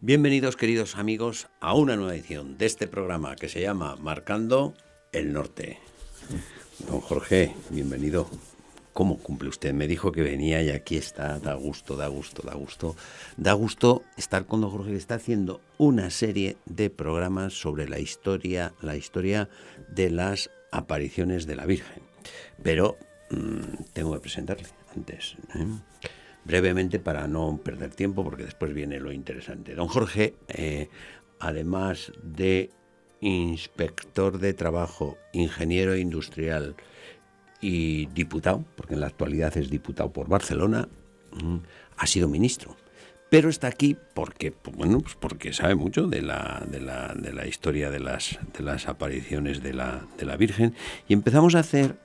Bienvenidos, queridos amigos, a una nueva edición de este programa que se llama Marcando el Norte. Don Jorge, bienvenido. ¿Cómo cumple usted? Me dijo que venía y aquí está. Da gusto. Da gusto estar con don Jorge, que está haciendo una serie de programas sobre la historia de las apariciones de la Virgen. Pero tengo que presentarle antes, brevemente, para no perder tiempo, porque después viene lo interesante. Don Jorge, además de inspector de trabajo, ingeniero industrial y diputado, porque en la actualidad es diputado por Barcelona, ha sido ministro. Pero está aquí porque, pues porque sabe mucho de la historia de las apariciones de la Virgen. Y empezamos a hacer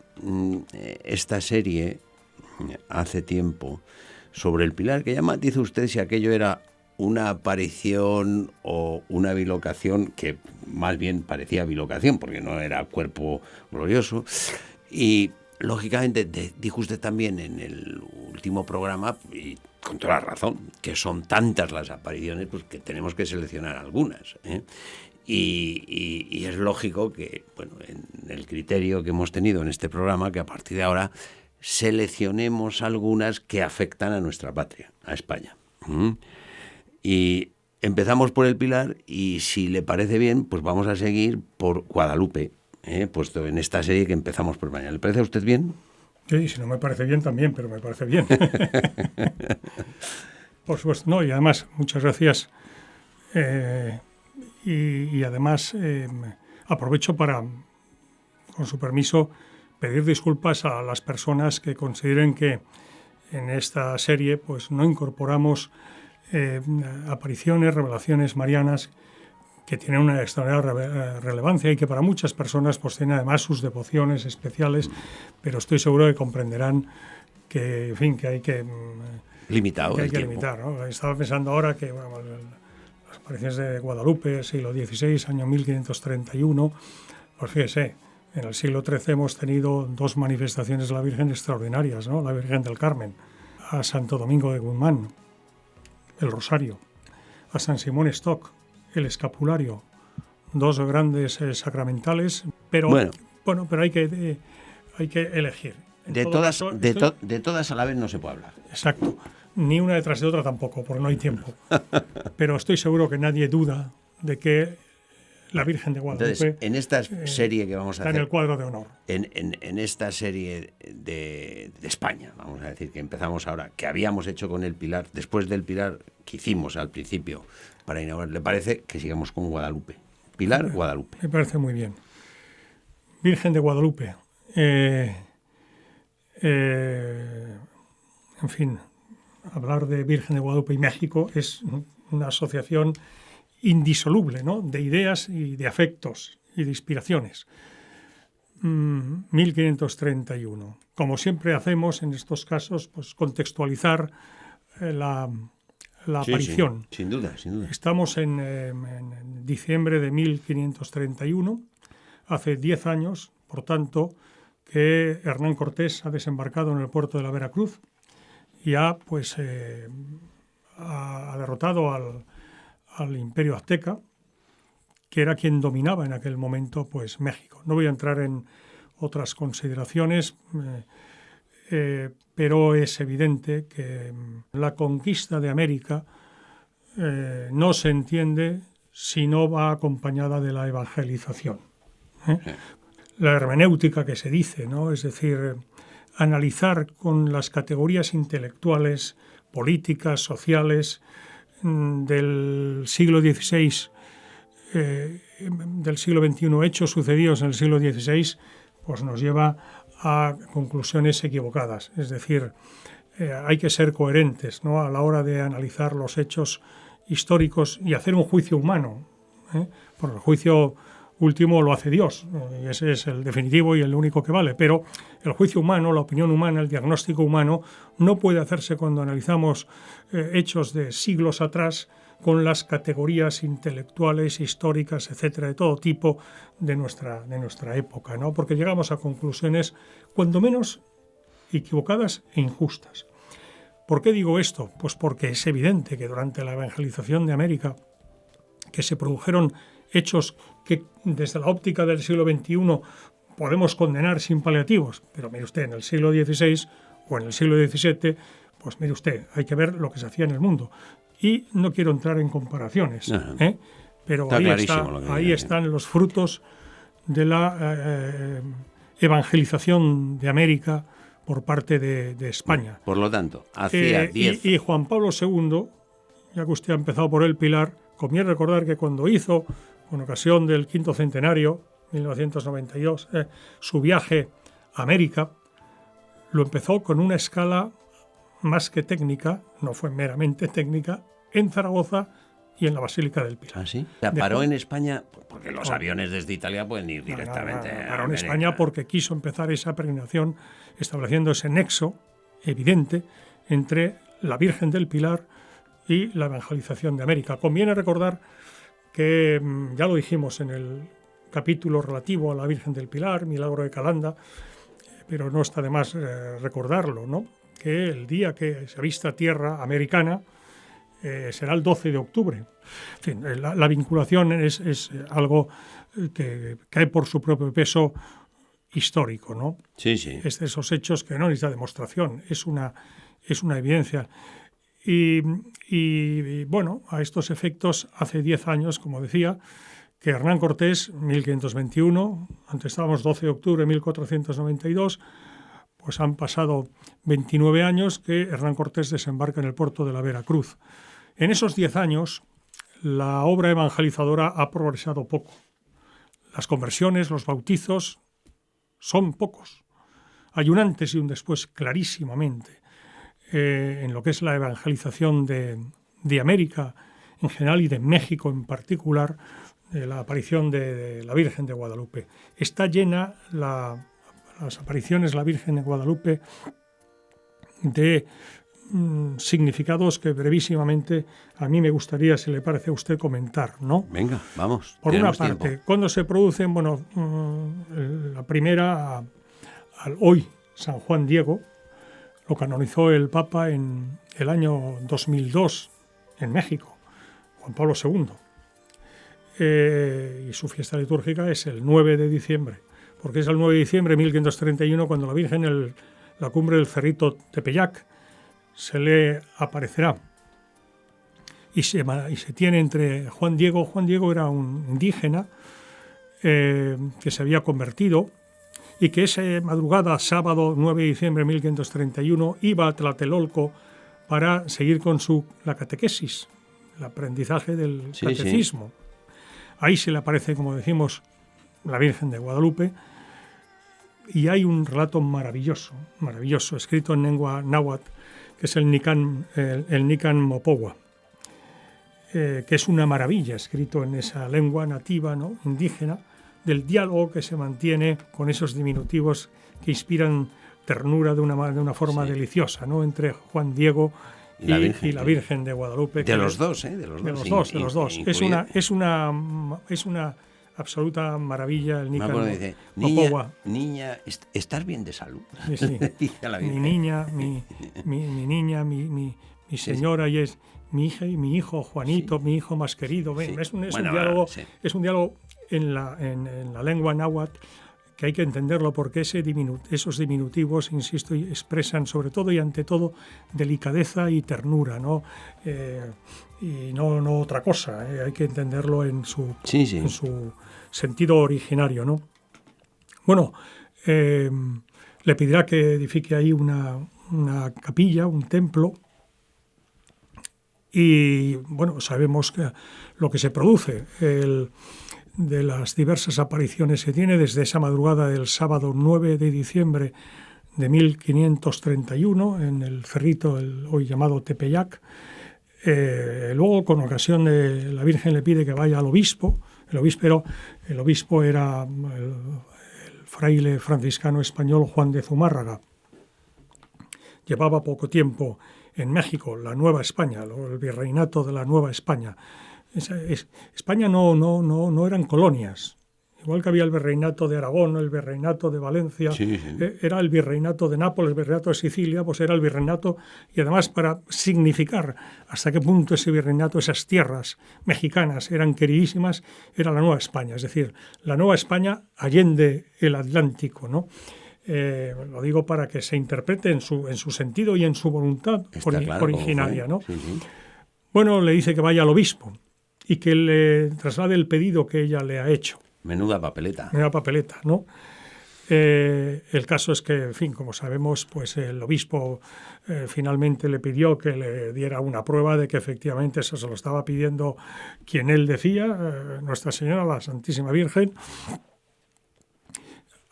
esta serie hace tiempo sobre el Pilar, que ya matiza usted si aquello era una aparición o una bilocación, que más bien parecía bilocación, porque no era cuerpo glorioso. Y lógicamente dijo usted también en el último programa, y con toda la razón, que son tantas las apariciones, pues que tenemos que seleccionar algunas, Y es lógico que, en el criterio que hemos tenido en este programa, que a partir de ahora seleccionemos algunas que afectan a nuestra patria, a España. Y empezamos por el Pilar, y si le parece bien, pues vamos a seguir por Guadalupe, puesto en esta serie que empezamos por mañana. ¿Le parece a usted bien? Sí, si no me parece bien también, pero me parece bien. Por supuesto, no, y además, muchas gracias. Y además aprovecho para, con su permiso, pedir disculpas a las personas que consideren que en esta serie pues no incorporamos apariciones, revelaciones marianas que tienen una extraordinaria relevancia y que para muchas personas pues tienen además sus devociones especiales, pero estoy seguro que comprenderán que, en fin, que hay que limitar, ¿no? Estaba pensando ahora que las apariciones de Guadalupe, siglo XVI, año 1531, pues fíjese, en el siglo XIII hemos tenido dos manifestaciones de la Virgen extraordinarias, ¿no? La Virgen del Carmen, a Santo Domingo de Guzmán, el Rosario, a San Simón Stock, el Escapulario, dos grandes sacramentales, pero pero hay que elegir. De todas a la vez no se puede hablar. Exacto, ni una detrás de otra tampoco, porque no hay tiempo. Pero estoy seguro que nadie duda de que la Virgen de Guadalupe. Entonces, en esta serie que vamos a hacer, está en el cuadro de honor. En esta serie de España, vamos a decir, que empezamos ahora, que habíamos hecho con el Pilar, después del Pilar que hicimos al principio para inaugurar, ¿le parece que sigamos con Guadalupe? Pilar, Guadalupe. Me parece muy bien. Virgen de Guadalupe. En fin, hablar de Virgen de Guadalupe y México es una asociación indisoluble, ¿no? De ideas y de afectos y de inspiraciones. 1531. Como siempre hacemos en estos casos, pues contextualizar la aparición. Sí, sin duda. Estamos en diciembre de 1531, hace 10 años, por tanto, que Hernán Cortés ha desembarcado en el puerto de la Veracruz y ha derrotado al Imperio Azteca, que era quien dominaba en aquel momento pues México. No voy a entrar en otras consideraciones, pero es evidente que la conquista de América no se entiende si no va acompañada de la evangelización. La hermenéutica que se dice, ¿no? Es decir, analizar con las categorías intelectuales, políticas, sociales del siglo XVI, del siglo XXI, hechos sucedidos en el siglo XVI, pues nos lleva a conclusiones equivocadas. Es decir, hay que ser coherentes, ¿no? A la hora de analizar los hechos históricos y hacer un juicio humano, porque el juicio último lo hace Dios, y ese es el definitivo y el único que vale, pero el juicio humano, la opinión humana, el diagnóstico humano no puede hacerse cuando analizamos hechos de siglos atrás con las categorías intelectuales, históricas, etcétera, de todo tipo de nuestra época, ¿no? Porque llegamos a conclusiones cuando menos equivocadas e injustas. ¿Por qué digo esto? Pues porque es evidente que durante la evangelización de América, que se produjeron hechos que desde la óptica del siglo XXI podemos condenar sin paliativos, pero mire usted, en el siglo XVI o en el siglo XVII, pues mire usted, hay que ver lo que se hacía en el mundo. Y no quiero entrar en comparaciones, pero ahí están los frutos de la evangelización de América por parte de España. Por lo tanto, hacía 10... Y Juan Pablo II, ya que usted ha empezado por el Pilar, conviene recordar que cuando hizo, con ocasión del 5º centenario, 1992, su viaje a América, lo empezó con una escala más que técnica, no fue meramente técnica, en Zaragoza y en la Basílica del Pilar. ¿Ah, sí? ¿La paró en España? Porque los aviones desde Italia pueden ir directamente a paró en España porque quiso empezar esa peregrinación estableciendo ese nexo evidente entre la Virgen del Pilar y la evangelización de América. Conviene recordar que, ya lo dijimos en el capítulo relativo a la Virgen del Pilar, Milagro de Calanda, pero no está de más recordarlo, ¿no? Que el día que se avista tierra americana será el 12 de octubre. En fin, la vinculación es algo que cae por su propio peso histórico, ¿no? Sí, sí. Es de esos hechos que no necesita demostración, es una evidencia. Y bueno, a estos efectos, hace 10 años, como decía, que Hernán Cortés, 1521, antes estábamos 12 de octubre de 1492, pues han pasado 29 años que Hernán Cortés desembarca en el puerto de la Veracruz. En esos 10 años, la obra evangelizadora ha progresado poco. Las conversiones, los bautizos, son pocos. Hay un antes y un después clarísimamente en lo que es la evangelización de América en general y de México en particular, la aparición de la Virgen de Guadalupe. Está llena las apariciones de la Virgen de Guadalupe de significados que brevísimamente a mí me gustaría, si le parece a usted, comentar, ¿no? Venga, vamos. Por una parte, tiempo. cuando se producen, la primera, al hoy San Juan Diego, lo canonizó el Papa en el año 2002 en México, Juan Pablo II. Y su fiesta litúrgica es el 9 de diciembre, porque es el 9 de diciembre de 1531 cuando la Virgen en la cumbre del Cerrito Tepeyac se le aparecerá. Y se tiene entre Juan Diego era un indígena que se había convertido y que esa madrugada, sábado 9 de diciembre de 1531, iba a Tlatelolco para seguir con la catequesis, el aprendizaje del catecismo. Sí. Ahí se le aparece, como decimos, la Virgen de Guadalupe, y hay un relato maravilloso, escrito en lengua náhuatl, que es el Nican Mopogua, que es una maravilla, escrito en esa lengua nativa, ¿no?, indígena, del diálogo que se mantiene con esos diminutivos que inspiran ternura de una forma deliciosa, ¿no?, entre Juan Diego y la Virgen de Guadalupe. De los dos. De los dos. Es una absoluta maravilla el Nican. Dice, niña, ¿estás bien de salud? Sí. Dice la Virgen. Mi niña, mi señora, y es mi hija y mi hijo Juanito, mi hijo más querido. Sí. Es un diálogo en la lengua náhuatl que hay que entenderlo porque esos diminutivos, insisto, expresan sobre todo y ante todo delicadeza y ternura, ¿no? Y no otra cosa, hay que entenderlo en su sentido originario, ¿no? Bueno, le pedirá que edifique ahí una capilla, un templo, y bueno, sabemos que lo que se produce, de las diversas apariciones que tiene desde esa madrugada del sábado 9 de diciembre de 1531 en el cerrito hoy llamado Tepeyac. Luego, con ocasión de la Virgen le pide que vaya al obispo. El obispo era el fraile franciscano español Juan de Zumárraga. Llevaba poco tiempo en México, la Nueva España, el virreinato de la Nueva España. España no eran colonias, Igual que había el virreinato de Aragón, el virreinato de Valencia, Sí, sí. Era el virreinato de Nápoles, el virreinato de Sicilia, pues era el virreinato, y además para significar hasta qué punto ese virreinato, esas tierras mexicanas eran queridísimas, era la Nueva España, es decir, la Nueva España allende el Atlántico, ¿no? Lo digo para que se interprete en su sentido y en su voluntad Claro, originaria, ¿no? Sí, sí. Bueno, le dice que vaya al obispo y que le traslade el pedido que ella le ha hecho. Menuda papeleta. Una papeleta, ¿no? El caso es que, en fin, como sabemos, pues el obispo finalmente le pidió que le diera una prueba de que efectivamente eso se lo estaba pidiendo quien él decía, Nuestra Señora, la Santísima Virgen.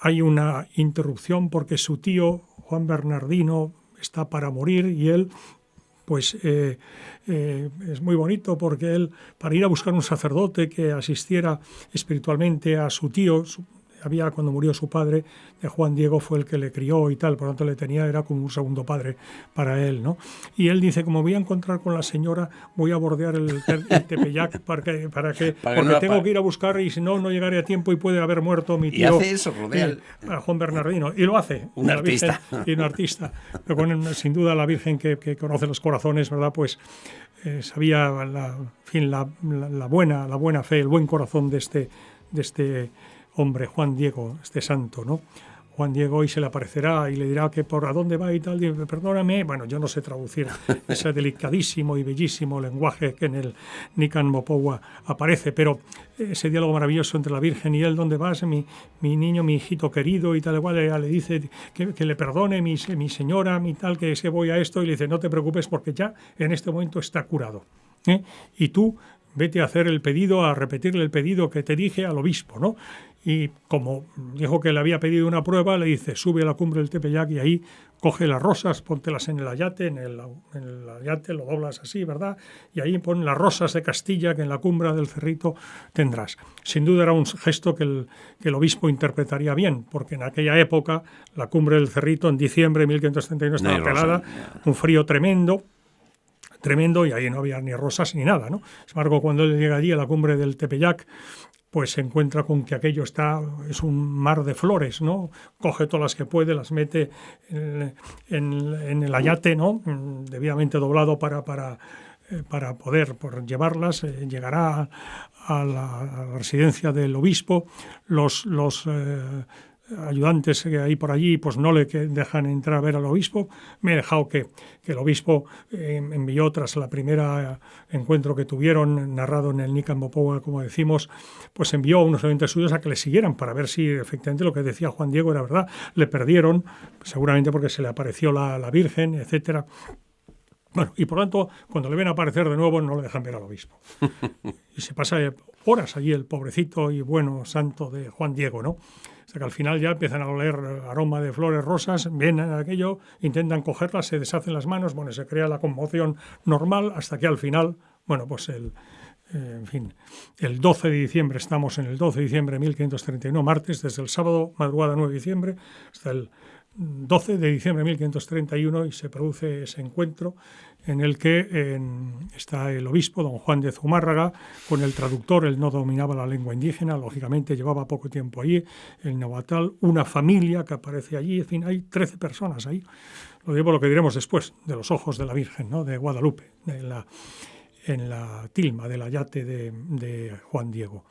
Hay una interrupción porque su tío, Juan Bernardino, está para morir y él, pues es muy bonito porque él, para ir a buscar un sacerdote que asistiera espiritualmente a su tío, cuando murió su padre, de Juan Diego, fue el que le crió y tal, por lo tanto le tenía, era como un segundo padre para él, ¿no? Y él dice, como voy a encontrar con la señora, voy a bordear el Tepeyac porque tengo que ir a buscar y si no, no llegaré a tiempo y puede haber muerto mi tío. Y hace eso, rodea a Juan Bernardino, y lo hace. Un artista. Y un artista. Pero sin duda la Virgen que conoce los corazones, ¿verdad? Pues sabía la buena fe, el buen corazón de este hombre, Juan Diego, este santo, ¿no? Juan Diego, y se le aparecerá y le dirá que por a dónde va y tal, y perdóname. Bueno, yo no sé traducir ese delicadísimo y bellísimo lenguaje que en el Nican Mopowa aparece, pero ese diálogo maravilloso entre la Virgen y él, ¿dónde vas? Mi niño, mi hijito querido, y tal igual, ella le dice que le perdone mi señora, mi tal, que se voy a esto, y le dice, no te preocupes porque ya en este momento está curado. Y tú vete a hacer el pedido, a repetirle el pedido que te dije al obispo, ¿no? Y como dijo que le había pedido una prueba, le dice, sube a la cumbre del Tepeyac y ahí coge las rosas, póntelas en el ayate, lo doblas así, ¿verdad? Y ahí pon las rosas de Castilla que en la cumbre del cerrito tendrás. Sin duda era un gesto que el obispo interpretaría bien, porque en aquella época la cumbre del cerrito, en diciembre de 1531, estaba pelada, un frío tremendo, y ahí no había ni rosas ni nada, ¿no? Sin embargo, cuando él llega allí a la cumbre del Tepeyac, pues se encuentra con que aquello es un mar de flores, ¿no? Coge todas las que puede, las mete en el ayate, ¿no? Debidamente doblado para poder llevarlas. Llegará a la residencia del obispo. Los ayudantes que hay por allí pues no le dejan entrar a ver al obispo. Me he dejado que el obispo envió, tras la primera encuentro que tuvieron, narrado en el Nican Mopowa, como decimos, pues envió a unos oyentes suyos a que le siguieran para ver si efectivamente lo que decía Juan Diego era verdad. Le perdieron, seguramente porque se le apareció la Virgen, etcétera. Bueno, y por lo tanto, cuando le ven aparecer de nuevo, no le dejan ver al obispo. Y se pasa horas allí el pobrecito y bueno santo de Juan Diego, ¿no? Hasta que al final ya empiezan a oler aroma de flores rosas, ven aquello, intentan cogerlas, se deshacen las manos, bueno, se crea la conmoción normal, hasta que al final, bueno, pues el 12 de diciembre, estamos en el 12 de diciembre de 1531, martes, desde el sábado, madrugada 9 de diciembre, hasta el 12 de diciembre de 1531, y se produce ese encuentro en el que está el obispo, don Juan de Zumárraga, con el traductor. Él no dominaba la lengua indígena, lógicamente llevaba poco tiempo allí, el nahuatl, una familia que aparece allí, en fin, hay 13 personas ahí. Lo digo lo que diremos después, de los ojos de la Virgen, ¿no? De Guadalupe, en la tilma del ayate de Juan Diego.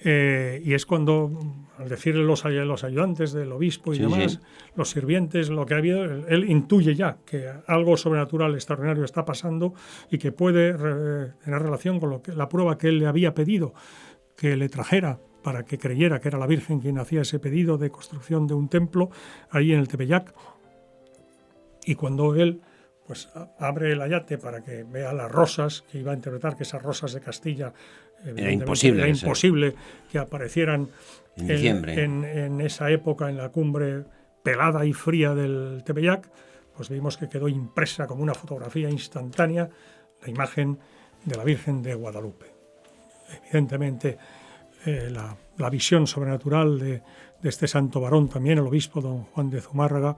Y es cuando, al decirle los ayudantes del obispo y demás, los sirvientes, lo que ha habido, él intuye ya que algo sobrenatural, extraordinario está pasando y que puede tener relación con la prueba que él le había pedido que le trajera para que creyera que era la Virgen quien hacía ese pedido de construcción de un templo ahí en el Tepeyac. Y cuando él pues abre el ayate para que vea las rosas, que iba a interpretar que esas rosas de Castilla era imposible que aparecieran en diciembre. En esa época en la cumbre pelada y fría del Tepeyac, pues vimos que quedó impresa como una fotografía instantánea la imagen de la Virgen de Guadalupe. Evidentemente la visión sobrenatural de este santo varón, también el obispo don Juan de Zumárraga,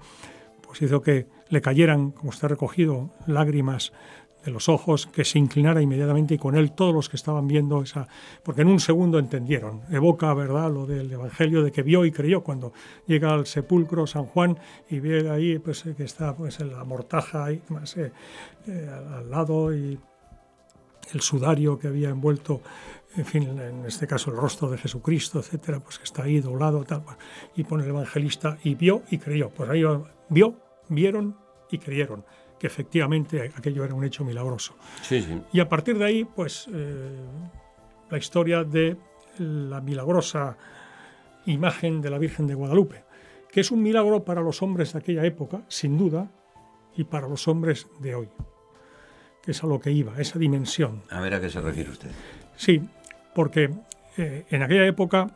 pues hizo que le cayeran, como está recogido, lágrimas los ojos, que se inclinara inmediatamente y con él todos los que estaban viendo esa... Porque en un segundo entendieron. Evoca, ¿verdad?, lo del Evangelio de que vio y creyó cuando llega al sepulcro San Juan y ve ahí pues, que está pues, la mortaja ahí, más, al lado y el sudario que había envuelto, en fin, en este caso el rostro de Jesucristo, etcétera, pues que está ahí doblado, tal, y pone el evangelista y vio y creyó. Pues ahí vio, vieron y creyeron que efectivamente aquello era un hecho milagroso. Sí, sí. Y a partir de ahí, pues la historia de la milagrosa imagen de la Virgen de Guadalupe, que es un milagro para los hombres de aquella época, sin duda, y para los hombres de hoy, que es a lo que iba, esa dimensión. A ver a qué se refiere usted. Sí, porque en aquella época,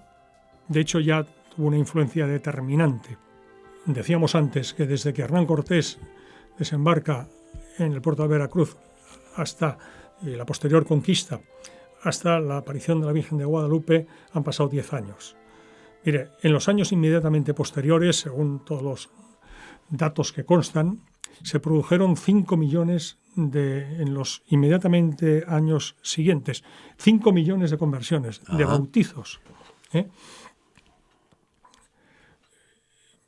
de hecho, ya tuvo una influencia determinante. Decíamos antes que desde que Hernán Cortés desembarca en el puerto de Veracruz hasta la posterior conquista, hasta la aparición de la Virgen de Guadalupe, han pasado 10 años. Mire, en los años inmediatamente posteriores, según todos los datos que constan, se produjeron 5 millones en los inmediatamente años siguientes, 5 millones de conversiones, de bautizos.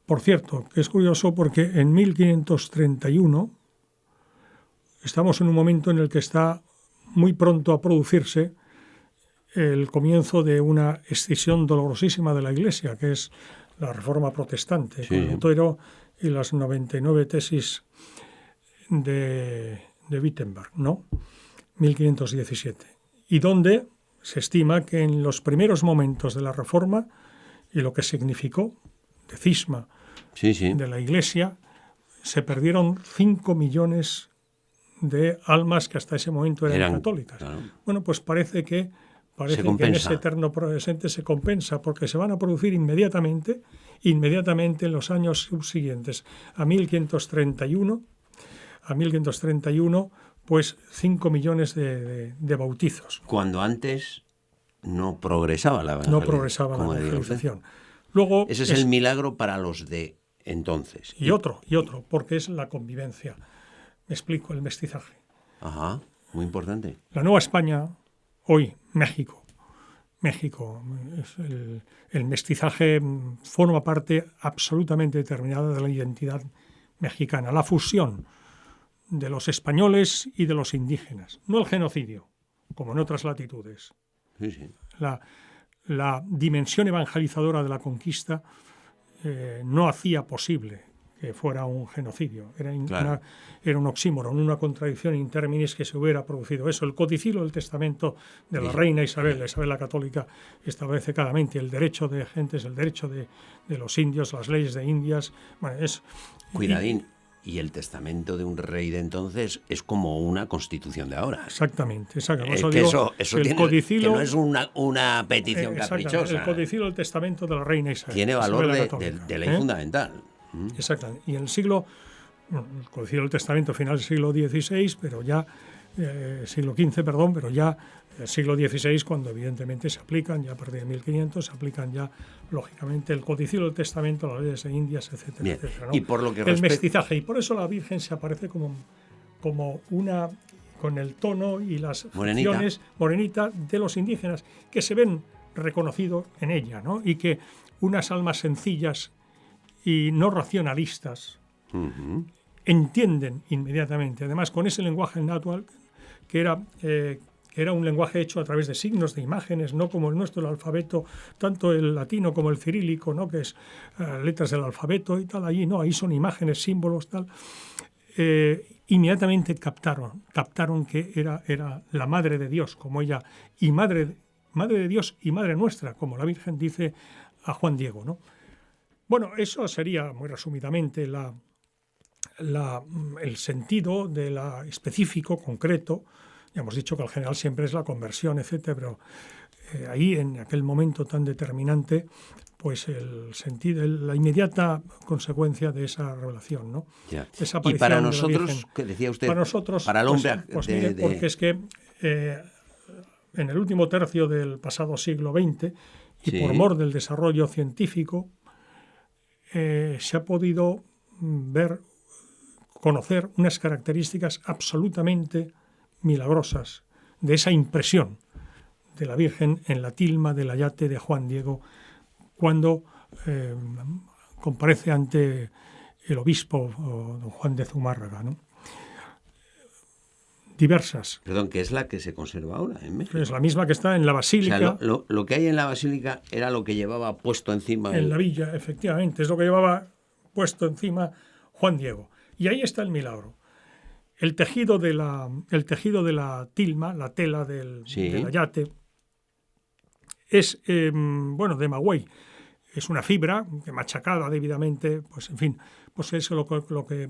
Por cierto, que es curioso porque en 1531 estamos en un momento en el que está muy pronto a producirse el comienzo de una escisión dolorosísima de la Iglesia, que es la Reforma Protestante, con Lutero y las 99 tesis de Wittenberg, ¿no? 1517. Y donde se estima que en los primeros momentos de la Reforma y lo que significó de cisma de la Iglesia, se perdieron 5 millones de almas que hasta ese momento eran católicas. Claro. Bueno, pues parece que en ese eterno presente se compensa, porque se van a producir inmediatamente en los años subsiguientes, a 1531, pues 5 millones de bautizos. Cuando antes no progresaba la evangelización. Luego, ese es el milagro para los de entonces. Y otro, porque es la convivencia. Me explico, el mestizaje. Ajá, muy importante. La Nueva España, hoy, México, el mestizaje forma parte absolutamente determinada de la identidad mexicana, la fusión de los españoles y de los indígenas, no el genocidio, como en otras latitudes. Sí. La dimensión evangelizadora de la conquista no hacía posible que fuera un genocidio. Era un oxímoron, una contradicción in terminis que se hubiera producido eso. El codicilo del testamento de la reina Isabel la Católica, establece claramente el derecho de gentes, el derecho de los indios, las leyes de Indias. Bueno, Cuidadín. Y el testamento de un rey de entonces es como una constitución de ahora. Exactamente. Eso tiene, que no es una petición caprichosa. El codicilo del testamento de la reina Isabel. Tiene valor de ley fundamental. Exactamente. Y el codicilo del testamento final del siglo XVI, pero ya siglo XV, pero ya el siglo XVI, cuando evidentemente se aplican, ya a partir de 1500, se aplican ya, lógicamente, el codicilo del testamento, las leyes de Indias, etcétera, Bien. etcétera, ¿no? Y por lo que el mestizaje. Y por eso la Virgen se aparece como una, con el tono y las funciones morenita de los indígenas, que se ven reconocidos en ella, ¿no? Y que unas almas sencillas y no racionalistas entienden inmediatamente. Además, con ese lenguaje natural que era un lenguaje hecho a través de signos, de imágenes, no como el nuestro, el alfabeto, tanto el latino como el cirílico, ¿no? Que es letras del alfabeto y tal, ahí son imágenes, símbolos, tal. Inmediatamente captaron que era la Madre de Dios, como ella, y Madre de Dios y Madre nuestra, como la Virgen dice a Juan Diego, ¿no? Bueno, eso sería, muy resumidamente, el sentido de la específico, concreto. Ya hemos dicho que al general siempre es la conversión, etcétera, pero ahí, en aquel momento tan determinante, pues el sentido, la inmediata consecuencia de esa revelación, ¿no? Ya. Y para nosotros, ¿qué decía usted? Para el hombre. Porque es que en el último tercio del pasado siglo XX, y por mor del desarrollo científico, se ha podido conocer unas características absolutamente milagrosas de esa impresión de la Virgen en la tilma del ayate de Juan Diego cuando comparece ante el obispo don Juan de Zumárraga, ¿no? Diversas. Perdón, que es la que se conserva ahora en México. Es la misma que está en la basílica. O sea, lo que hay en la basílica era lo que llevaba puesto encima. En la villa, efectivamente, es lo que llevaba puesto encima Juan Diego. Y ahí está el milagro. El tejido de la tilma, la tela del ayate, es, de magüey. Es una fibra machacada debidamente, pues en fin, pues eso lo que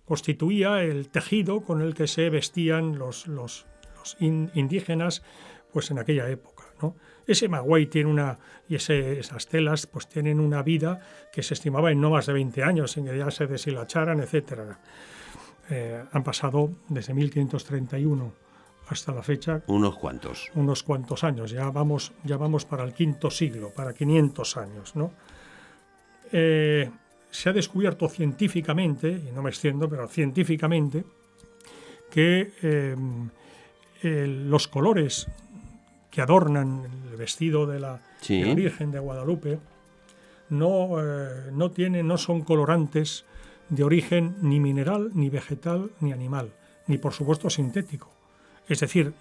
constituía el tejido con el que se vestían los indígenas pues en aquella época, ¿no? Ese magüey tiene esas telas pues tienen una vida que se estimaba en no más de 20 años, en que ya se deshilacharan, etcétera. Han pasado desde 1531 hasta la fecha unos cuantos años, ya vamos para el quinto siglo, para 500 años, ¿no? Se ha descubierto científicamente, y no me extiendo, pero científicamente, que los colores que adornan el vestido de la Virgen de Guadalupe no son colorantes de origen ni mineral, ni vegetal, ni animal, ni por supuesto sintético. Es decir,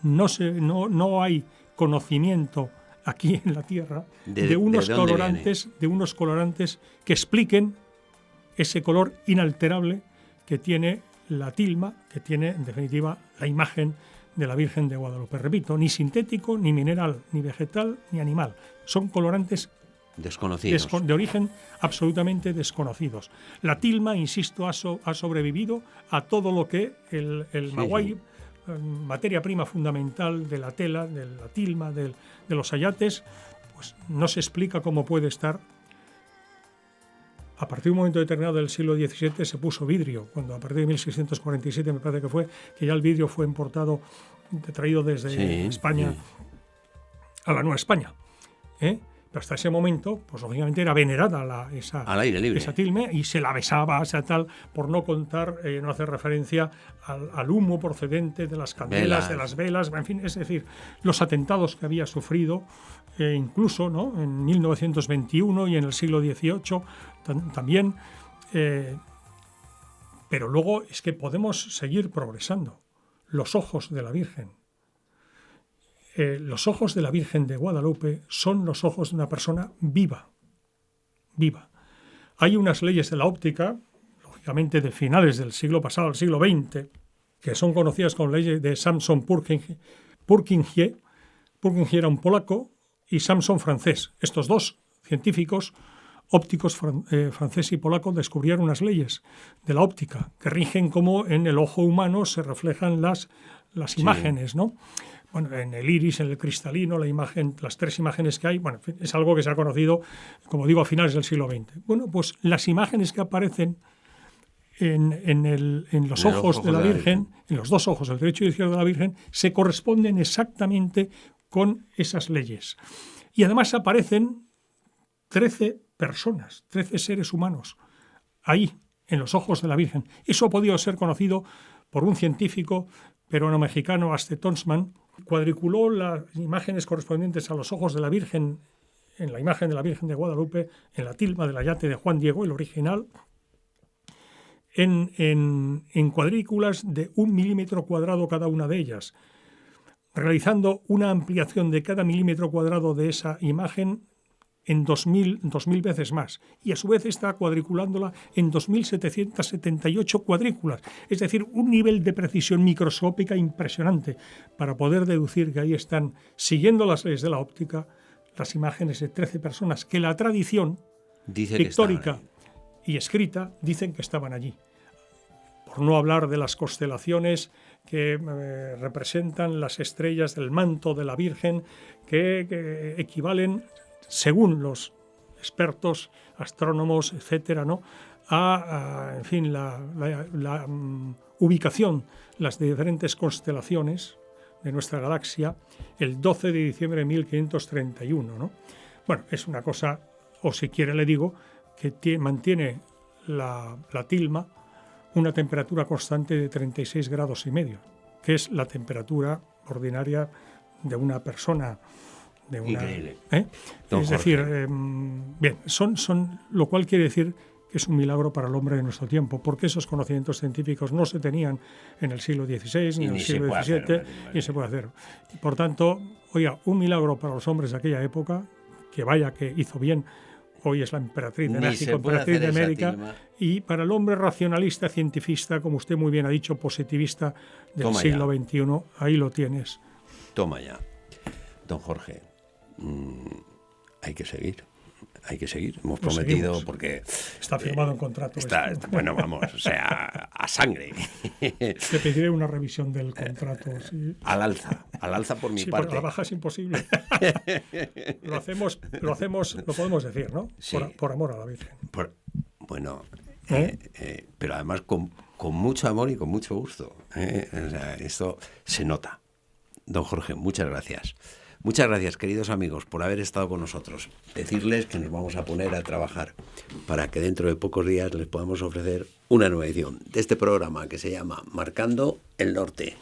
no hay conocimiento aquí en la Tierra de unos colorantes que expliquen ese color inalterable que tiene la tilma, que tiene en definitiva la imagen de la Virgen de Guadalupe. Repito, ni sintético, ni mineral, ni vegetal, ni animal. Son colorantes desconocidos, de origen absolutamente desconocidos. La tilma, insisto, ha sobrevivido a todo lo que el magüey, materia prima fundamental de la tela, de la tilma, de los ayates, pues no se explica cómo puede estar. A partir de un momento determinado del siglo XVII se puso vidrio, cuando a partir de 1647 me parece que fue, que ya el vidrio fue importado, traído desde España a la Nueva España. Pero hasta ese momento, pues lógicamente era venerada esa tilme y se la besaba, tal, por no contar, no hacer referencia al humo procedente de las candelas, de las velas, en fin, es decir, los atentados que había sufrido, incluso, ¿no?, en 1921 y en el siglo XVIII también. Pero luego es que podemos seguir progresando. Los ojos de la Virgen. Los ojos de la Virgen de Guadalupe son los ojos de una persona viva. Hay unas leyes de la óptica, lógicamente de finales del siglo pasado, el siglo XX, que son conocidas como leyes de Samson Purkinje. Purkinje era un polaco y Samson francés. Estos dos científicos ópticos francés y polaco descubrieron unas leyes de la óptica que rigen cómo en el ojo humano se reflejan las imágenes, ¿no? Bueno, en el iris, en el cristalino, las tres imágenes que hay, bueno, es algo que se ha conocido, como digo, a finales del siglo XX. Bueno, pues las imágenes que aparecen en los ojos de la Virgen, en los dos ojos, el derecho y el izquierdo de la Virgen, se corresponden exactamente con esas leyes. Y además aparecen 13 personas, 13 seres humanos, ahí, en los ojos de la Virgen. Eso ha podido ser conocido por un científico peruano-mexicano, Aste Tonsman. Cuadriculó las imágenes correspondientes a los ojos de la Virgen, en la imagen de la Virgen de Guadalupe, en la tilma del ayate de Juan Diego, el original, en cuadrículas de 1 milímetro cuadrado cada una de ellas, realizando una ampliación de cada milímetro cuadrado de esa imagen en 2.000 veces más, y a su vez está cuadriculándola en 2.778 cuadrículas, es decir, un nivel de precisión microscópica impresionante para poder deducir que ahí están, siguiendo las leyes de la óptica, las imágenes de 13 personas que la tradición pictórica y escrita dicen que estaban allí. Por no hablar de las constelaciones que representan las estrellas del manto de la Virgen, que equivalen, según los expertos, astrónomos, etcétera, ¿no?, en fin, la ubicación, las diferentes constelaciones de nuestra galaxia, el 12 de diciembre de 1531, ¿no? Bueno, es una cosa, o si quiere le digo, que mantiene la tilma una temperatura constante de 36 grados y medio, que es la temperatura ordinaria de una persona. Increíble. Es decir, bien, lo cual quiere decir que es un milagro para el hombre de nuestro tiempo, porque esos conocimientos científicos no se tenían en el siglo XVI ni en el siglo XVII, y se puede hacer. Y por tanto, oiga, un milagro para los hombres de aquella época, que vaya que hizo bien. Hoy es la emperatriz de México, emperatriz de América, y para el hombre racionalista, cientifista, como usted muy bien ha dicho, positivista del siglo XXI, ahí lo tienes. Toma ya. Don Jorge, hay que seguir. Hemos prometido, seguimos. Porque... Está firmado en contrato. Bueno, vamos, o sea, a sangre. Te pediré una revisión del contrato. Sí. Al alza por mi parte. Porque a la baja es imposible. Lo podemos decir, ¿no? Sí. Por amor a la Virgen. Pero además con mucho amor y con mucho gusto. O sea, esto se nota. Don Jorge, muchas gracias. Muchas gracias, queridos amigos, por haber estado con nosotros. Decirles que nos vamos a poner a trabajar para que dentro de pocos días les podamos ofrecer una nueva edición de este programa que se llama Marcando el Norte.